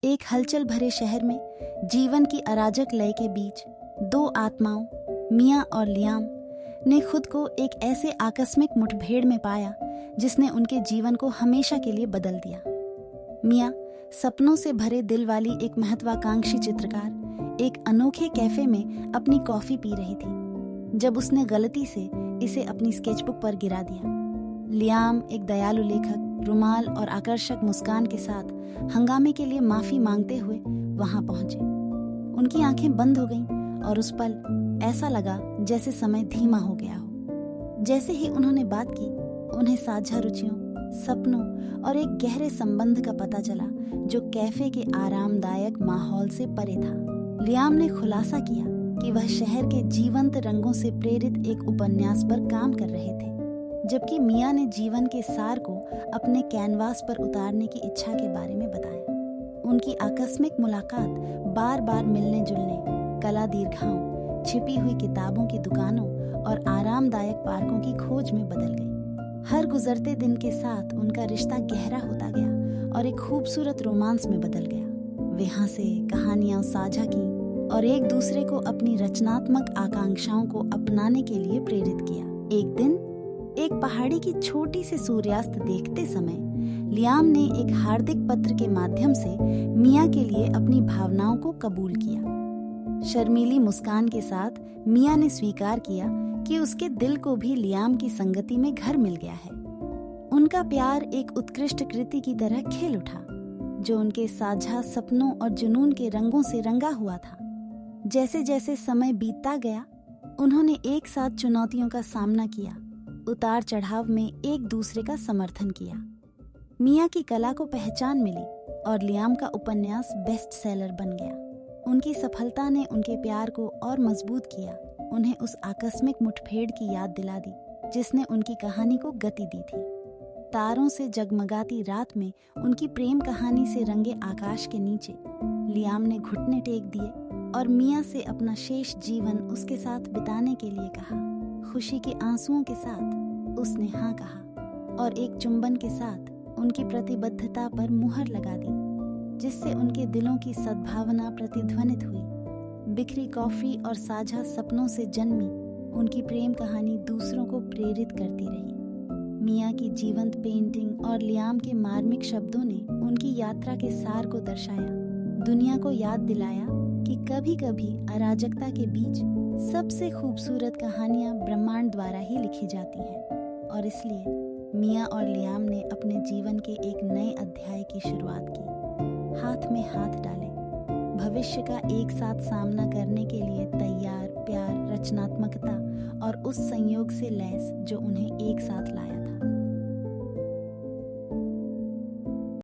एक हलचल भरे शहर में जीवन की अराजक लय के बीच दो आत्माओं मिया और लियाम ने खुद को एक ऐसे आकस्मिक मुठभेड़ में पाया जिसने उनके जीवन को हमेशा के लिए बदल दिया। मिया सपनों से भरे दिल वाली एक महत्वाकांक्षी चित्रकार एक अनोखे कैफे में अपनी कॉफी पी रही थी जब उसने गलती से इसे अपनी स्केचबुक पर गिरा दिया। लियाम एक दयालु लेखक रुमाल और आकर्षक मुस्कान के साथ हंगामे के लिए माफी मांगते हुए वहां पहुंचे। उनकी आंखें बंद हो गईं और उस पल ऐसा लगा जैसे समय धीमा हो गया हो। जैसे ही उन्होंने बात की, उन्हें साझा रुचियों, सपनों और एक गहरे संबंध का पता चला जो कैफे के आरामदायक माहौल से परे था। लियाम ने खुलासा किया कि वह शहर के जीवंत रंगों से प्रेरित एक उपन्यास पर काम कर रहे थे, जबकि मिया ने जीवन के सार को अपने कैनवास पर उतारने की इच्छा के बारे में बताया। उनकी आकस्मिक मुलाकात बार बार मिलने जुलने, कला दीर्घाओं, छिपी हुई किताबों की दुकानों और आरामदायक पार्कों की खोज में बदल गई। हर गुजरते दिन के साथ उनका रिश्ता गहरा होता गया और एक खूबसूरत रोमांस में बदल गया। वे हंसे, कहानियां साझा की और एक दूसरे को अपनी रचनात्मक आकांक्षाओं को अपनाने के लिए प्रेरित किया। एक दिन एक पहाड़ी की छोटी सी सूर्यास्त देखते समय लियाम ने एक हार्दिक पत्र के माध्यम से मिया के लिए अपनी भावनाओं को कबूल किया। शर्मीली मुस्कान के साथ मिया ने स्वीकार किया कि उसके दिल को भी लियाम की संगति में घर मिल गया है। उनका प्यार एक उत्कृष्ट कृति की तरह खिल उठा जो उनके साझा सपनों और जुनून के रंगों से रंगा हुआ था। जैसे जैसे समय बीतता गया, उन्होंने एक साथ चुनौतियों का सामना किया, उतार चढ़ाव में एक दूसरे का समर्थन किया। मिया की कला को पहचान मिली और लियाम का उपन्यास बेस्ट सेलर बन गया। उनकी सफलता ने उनके प्यार को और मजबूत किया, उन्हें उस आकस्मिक मुठभेड़ की याद दिला दी जिसने उनकी कहानी को गति दी थी। तारों से जगमगाती रात में उनकी प्रेम कहानी से रंगे आकाश के नीचे लियाम ने घुटने टेक दिए और मिया से अपना शेष जीवन उसके साथ बिताने के लिए कहा। खुशी के आंसुओं के साथ उसने हाँ कहा और एक चुंबन के साथ उनकी प्रतिबद्धता पर मुहर लगा दी, जिससे उनके दिलों की सद्भावना प्रतिध्वनित हुई। बिखरी कॉफी और साझा सपनों से जन्मी उनकी प्रेम कहानी दूसरों को प्रेरित करती रही। मिया की जीवंत पेंटिंग और लियाम के मार्मिक शब्दों ने उनकी यात्रा के सार को दर्शाया, दुनिया को याद दिलाया कि कभी-कभी अराजकता के बीच सबसे खूबसूरत कहानियां ब्रह्मांड द्वारा ही लिखी जाती हैं। और इसलिए मिया और लियाम ने अपने जीवन के एक नए अध्याय की शुरुआत की, हाथ में हाथ डाले, भविष्य का एक साथ सामना करने के लिए तैयार, प्यार, रचनात्मकता और उस संयोग से लैस जो उन्हें एक साथ लाया।